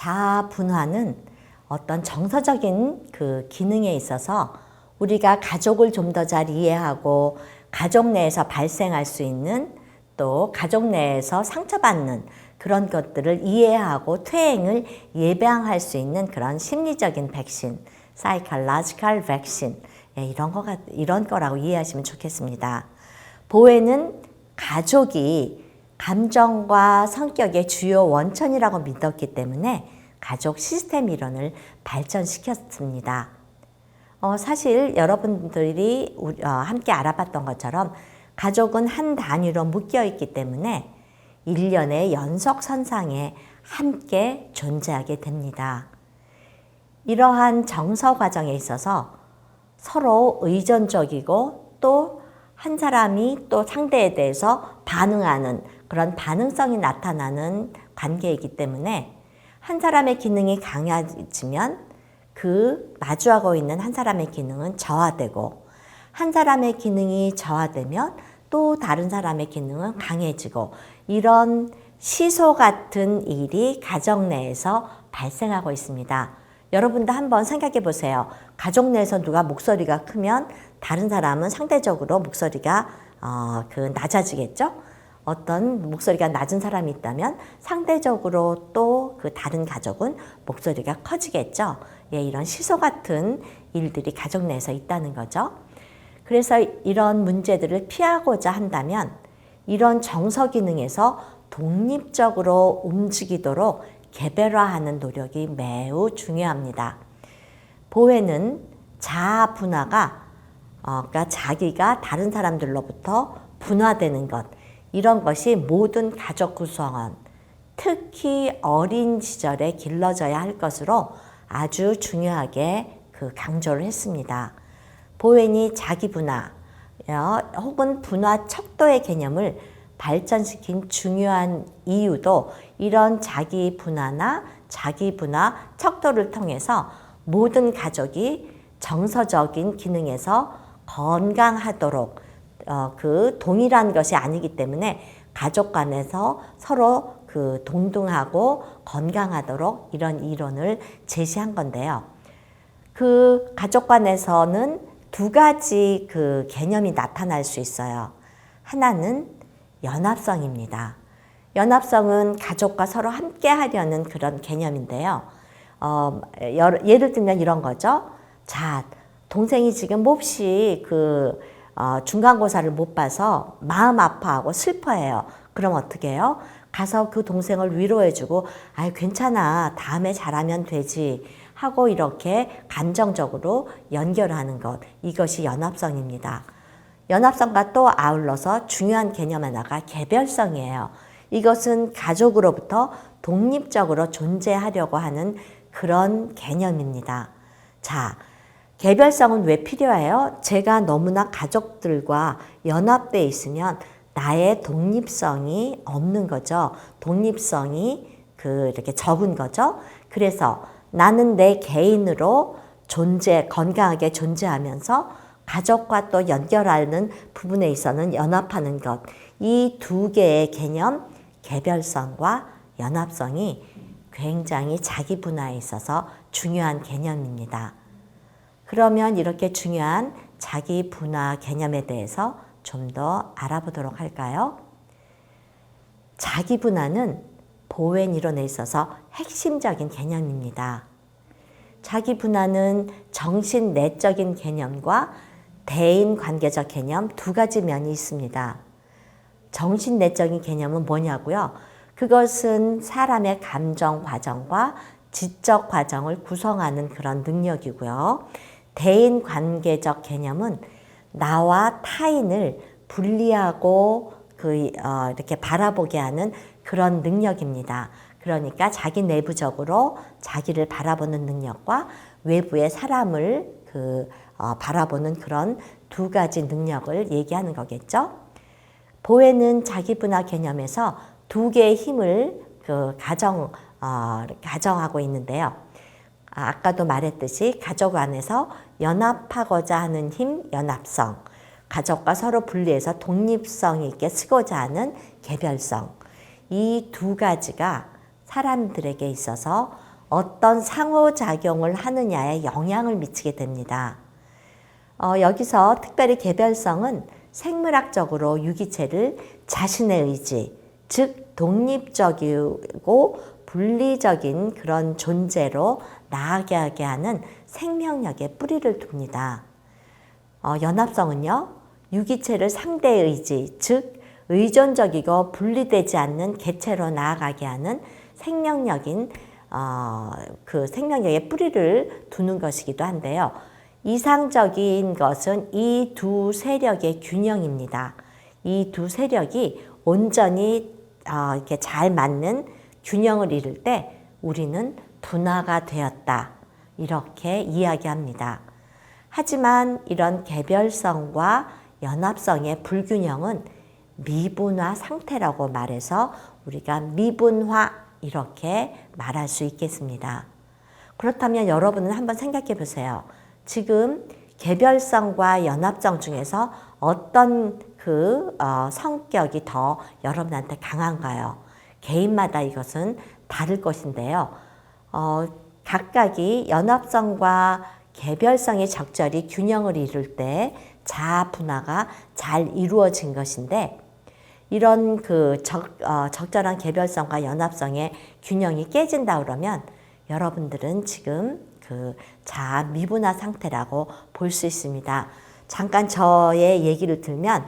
자아 분화는 어떤 정서적인 그 기능에 있어서 우리가 가족을 좀 더 잘 이해하고 가족 내에서 발생할 수 있는 또 가족 내에서 상처받는 그런 것들을 이해하고 퇴행을 예방할 수 있는 그런 심리적인 백신, psychological vaccine, 이런 거라고 이해하시면 좋겠습니다. 보헤는 가족이 감정과 성격의 주요 원천이라고 믿었기 때문에 가족 시스템 이론을 발전시켰습니다. 사실 여러분들이 함께 알아봤던 것처럼 가족은 한 단위로 묶여있기 때문에 일련의 연속선상에 함께 존재하게 됩니다. 이러한 정서 과정에 있어서 서로 의존적이고 또 한 사람이 또 상대에 대해서 반응하는 그런 반응성이 나타나는 관계이기 때문에 한 사람의 기능이 강해지면 그 마주하고 있는 한 사람의 기능은 저하되고 한 사람의 기능이 저하되면 또 다른 사람의 기능은 강해지고 이런 시소 같은 일이 가정 내에서 발생하고 있습니다. 여러분도 한번 생각해 보세요. 가족 내에서 누가 목소리가 크면 다른 사람은 상대적으로 목소리가 낮아지겠죠? 어떤 목소리가 낮은 사람이 있다면 상대적으로 또 그 다른 가족은 목소리가 커지겠죠. 이런 시소 같은 일들이 가족 내에서 있다는 거죠. 그래서 이런 문제들을 피하고자 한다면 이런 정서 기능에서 독립적으로 움직이도록 개별화하는 노력이 매우 중요합니다. 보헤는 자아 분화가 그러니까 자기가 다른 사람들로부터 분화되는 것, 이런 것이 모든 가족 구성원, 특히 어린 시절에 길러져야 할 것으로 아주 중요하게 강조를 했습니다. 보헤니 자기 분화 혹은 분화 척도의 개념을 발전시킨 중요한 이유도 이런 자기 분화나 자기 분화 척도를 통해서 모든 가족이 정서적인 기능에서 건강하도록 그 동일한 것이 아니기 때문에 가족 간에서 서로 동등하고 건강하도록 이런 이론을 제시한 건데요. 그 가족 간에서는 두 가지 개념이 나타날 수 있어요. 하나는 연합성입니다. 연합성은 가족과 서로 함께 하려는 그런 개념인데요. 예를 들면 이런 거죠. 자, 동생이 지금 몹시 중간고사를 못 봐서 마음 아파하고 슬퍼해요. 그럼 어떻게 해요? 가서 그 동생을 위로해주고 아이 괜찮아 다음에 잘하면 되지 하고 이렇게 감정적으로 연결하는 것, 이것이 연합성입니다. 연합성과 또 아울러서 중요한 개념 하나가 개별성이에요. 이것은 가족으로부터 독립적으로 존재하려고 하는 그런 개념입니다. 자, 개별성은 왜 필요해요? 제가 너무나 가족들과 연합되어 있으면 나의 독립성이 없는 거죠. 독립성이 이렇게 적은 거죠. 그래서 나는 내 개인으로 건강하게 존재하면서 가족과 또 연결하는 부분에 있어서는 연합하는 것. 이 두 개의 개념, 개별성과 연합성이 굉장히 자기 분화에 있어서 중요한 개념입니다. 그러면 이렇게 중요한 자기 분화 개념에 대해서 좀 더 알아보도록 할까요? 자기 분화는 보헤 이론에 있어서 핵심적인 개념입니다. 자기 분화는 정신 내적인 개념과 대인 관계적 개념 두 가지 면이 있습니다. 정신 내적인 개념은 뭐냐고요? 그것은 사람의 감정 과정과 지적 과정을 구성하는 그런 능력이고요. 대인 관계적 개념은 나와 타인을 분리하고 이렇게 바라보게 하는 그런 능력입니다. 그러니까 자기 내부적으로 자기를 바라보는 능력과 외부의 사람을 바라보는 그런 두 가지 능력을 얘기하는 거겠죠. 보헤는 자기 분화 개념에서 두 개의 힘을 가정하고 있는데요. 아까도 말했듯이 가족 안에서 연합하고자 하는 힘, 연합성, 가족과 서로 분리해서 독립성 있게 쓰고자 하는 개별성, 이 두 가지가 사람들에게 있어서 어떤 상호작용을 하느냐에 영향을 미치게 됩니다. 여기서 특별히 개별성은 생물학적으로 유기체를 자신의 의지, 즉 독립적이고 분리적인 그런 존재로 나아가게 하는 생명력에 뿌리를 둡니다. 연합성은요, 유기체를 상대의 의지, 즉 의존적이고 분리되지 않는 개체로 나아가게 하는 생명력인 그 생명력에 뿌리를 두는 것이기도 한데요. 이상적인 것은 이 두 세력의 균형입니다. 이 두 세력이 온전히 이렇게 잘 맞는 균형을 이룰 때 우리는 분화가 되었다. 이렇게 이야기합니다. 하지만 이런 개별성과 연합성의 불균형은 미분화 상태라고 말해서 우리가 미분화 이렇게 말할 수 있겠습니다. 그렇다면 여러분은 한번 생각해 보세요. 지금 개별성과 연합성 중에서 어떤 그 성격이 더 여러분한테 강한가요? 개인마다 이것은 다를 것인데요. 각각이 연합성과 개별성이 적절히 균형을 이룰 때 자아 분화가 잘 이루어진 것인데, 이런 그 적절한 개별성과 연합성의 균형이 깨진다 그러면 여러분들은 지금 그 자아 미분화 상태라고 볼 수 있습니다. 잠깐 저의 얘기를 들면,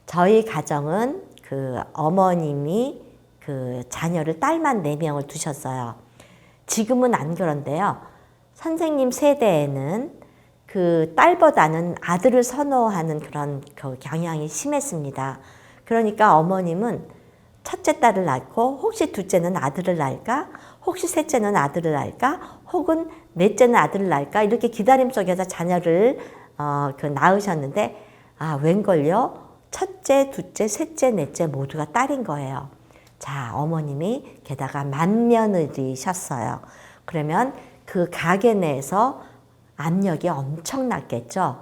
저희 가정은 그 어머님이 그 자녀를 딸만 4명을 두셨어요. 지금은 안 그런데요. 선생님 세대에는 그 딸보다는 아들을 선호하는 그런 그 경향이 심했습니다. 그러니까 어머님은 첫째 딸을 낳고 혹시 둘째는 아들을 낳을까? 혹시 셋째는 아들을 낳을까? 혹은 넷째는 아들을 낳을까? 이렇게 기다림 속에서 자녀를 낳으셨는데, 웬걸요? 첫째, 둘째, 셋째, 넷째 모두가 딸인 거예요. 자, 어머님이 게다가 맏며느리셨어요. 그러면 그 가게 내에서 압력이 엄청났겠죠.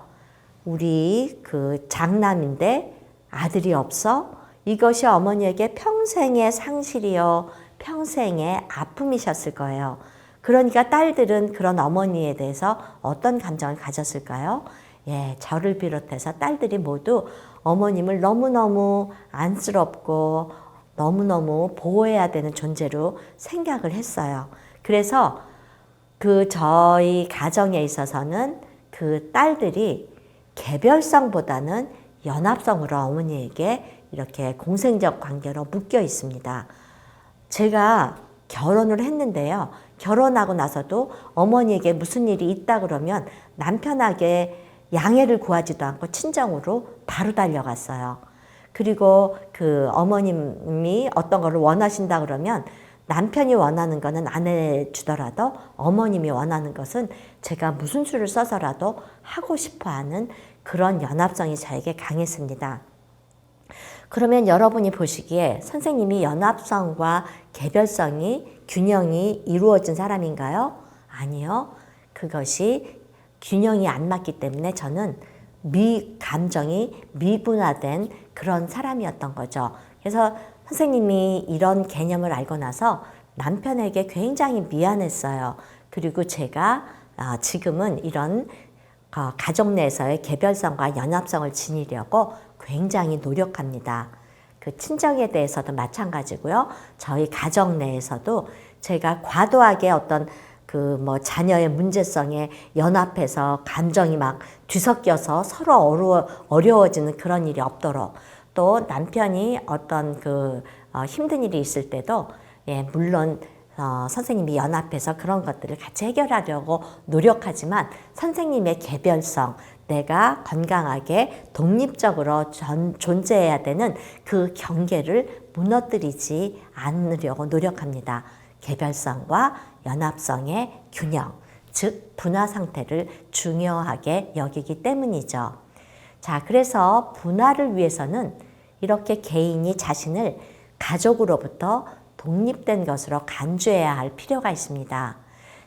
우리 그 장남인데 아들이 없어? 이것이 어머니에게 평생의 상실이요, 평생의 아픔이셨을 거예요. 그러니까 딸들은 그런 어머니에 대해서 어떤 감정을 가졌을까요? 예, 저를 비롯해서 딸들이 모두 어머님을 너무너무 안쓰럽고 너무너무 보호해야 되는 존재로 생각을 했어요. 그래서 그 저희 가정에 있어서는 그 딸들이 개별성보다는 연합성으로 어머니에게 이렇게 공생적 관계로 묶여 있습니다. 제가 결혼을 했는데요. 결혼하고 나서도 어머니에게 무슨 일이 있다 그러면 남편에게 양해를 구하지도 않고 친정으로 바로 달려갔어요. 그리고 그 어머님이 어떤 거를 원하신다 그러면 남편이 원하는 거는 안 해주더라도 어머님이 원하는 것은 제가 무슨 수를 써서라도 하고 싶어 하는 그런 연합성이 저에게 강했습니다. 그러면 여러분이 보시기에 선생님이 연합성과 개별성이 균형이 이루어진 사람인가요? 아니요. 그것이 균형이 안 맞기 때문에 저는 감정이 미분화된 그런 사람이었던 거죠. 그래서 선생님이 이런 개념을 알고 나서 남편에게 굉장히 미안했어요. 그리고 제가 지금은 이런 가족 내에서의 개별성과 연합성을 지니려고 굉장히 노력합니다. 그 친정에 대해서도 마찬가지고요. 저희 가정 내에서도 제가 과도하게 어떤 그 뭐 자녀의 문제성에 연합해서 감정이 막 뒤섞여서 서로 어려워지는 그런 일이 없도록, 또 남편이 어떤 그 힘든 일이 있을 때도 물론 선생님이 연합해서 그런 것들을 같이 해결하려고 노력하지만 선생님의 개별성, 내가 건강하게 독립적으로 존재해야 되는 그 경계를 무너뜨리지 않으려고 노력합니다. 개별성과 연합성의 균형, 즉 분화 상태를 중요하게 여기기 때문이죠. 자, 그래서 분화를 위해서는 이렇게 개인이 자신을 가족으로부터 독립된 것으로 간주해야 할 필요가 있습니다.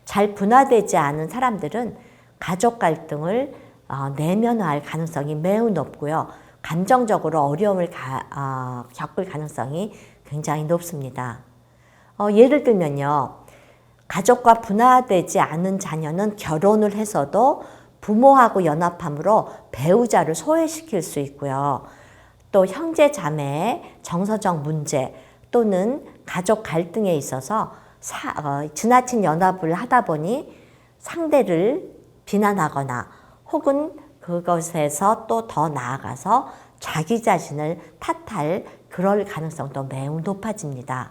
잘 분화되지 않은 사람들은 가족 갈등을 내면화할 가능성이 매우 높고요. 감정적으로 어려움을 겪을 가능성이 굉장히 높습니다. 예를 들면요. 가족과 분화되지 않은 자녀는 결혼을 해서도 부모하고 연합함으로 배우자를 소외시킬 수 있고요. 또 형제 자매의 정서적 문제 또는 가족 갈등에 있어서 지나친 연합을 하다 보니 상대를 비난하거나 혹은 그것에서 또 더 나아가서 자기 자신을 탓할 그럴 가능성도 매우 높아집니다.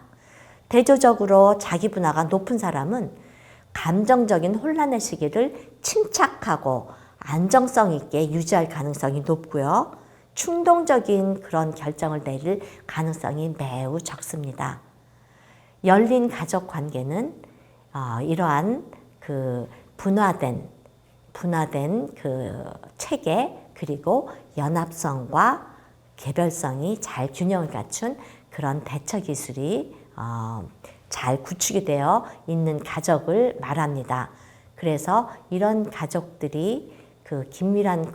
대조적으로 자기 분화가 높은 사람은 감정적인 혼란의 시기를 침착하고 안정성 있게 유지할 가능성이 높고요. 충동적인 그런 결정을 내릴 가능성이 매우 적습니다. 열린 가족 관계는 이러한 그 분화된 그 체계 그리고 연합성과 개별성이 잘 균형을 갖춘 그런 대처 기술이 잘 구축이 되어 있는 가족을 말합니다. 그래서 이런 가족들이 그 긴밀한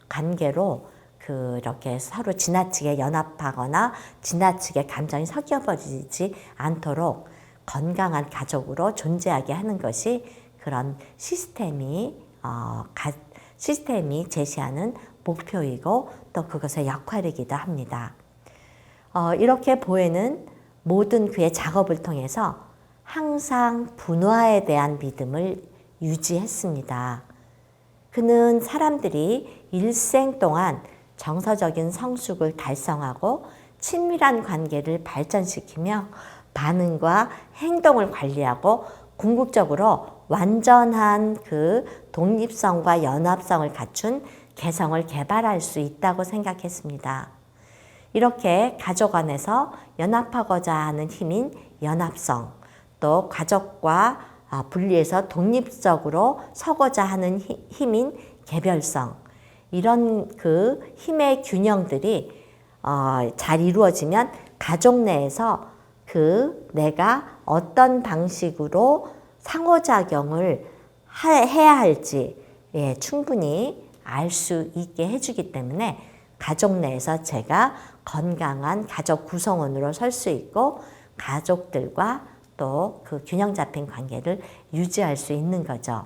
관계로 그렇게 서로 지나치게 연합하거나 지나치게 감정이 섞여버리지 않도록 건강한 가족으로 존재하게 하는 것이 그런 시스템이 제시하는 목표이고 또 그것의 역할이기도 합니다. 이렇게 보에는 모든 그의 작업을 통해서 항상 분화에 대한 믿음을 유지했습니다. 그는 사람들이 일생 동안 정서적인 성숙을 달성하고 친밀한 관계를 발전시키며 반응과 행동을 관리하고 궁극적으로 완전한 그 독립성과 연합성을 갖춘 개성을 개발할 수 있다고 생각했습니다. 이렇게 가족 안에서 연합하고자 하는 힘인 연합성, 또 가족과 분리해서 독립적으로 서고자 하는 힘인 개별성, 이런 그 힘의 균형들이 잘 이루어지면 가족 내에서 내가 어떤 방식으로 상호작용을 해야 할지 충분히 알 수 있게 해주기 때문에 가족 내에서 제가 건강한 가족 구성원으로 설 수 있고 가족들과 또 그 균형 잡힌 관계를 유지할 수 있는 거죠.